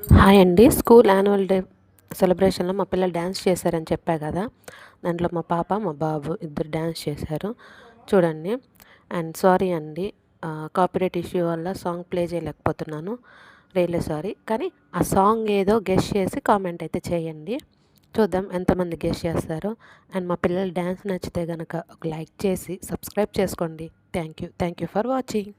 హాయ్ అండి. School annual day సెలబ్రేషన్‌లో మా పిల్లలు డ్యాన్స్ చేశారని చెప్పా కదా! దాంట్లో మా పాప, మా బాబు ఇద్దరు డ్యాన్స్ చేశారు. చూడండి. అండ్ సారీ అండి. కాపీరైట్ ఇష్యూ వల్ల సాంగ్ ప్లే చేయలేకపోతున్నాను. Really sorry. కానీ ఆ సాంగ్ ఏదో గెస్ చేసి కామెంట్ అయితే చేయండి. చూద్దాం ఎంతమంది గెస్ చేస్తారో. అండ్ మా పిల్లల డ్యాన్స్ నచ్చితే గనక ఒక లైక్ చేసి సబ్స్క్రైబ్ చేసుకోండి. Thank you for watching.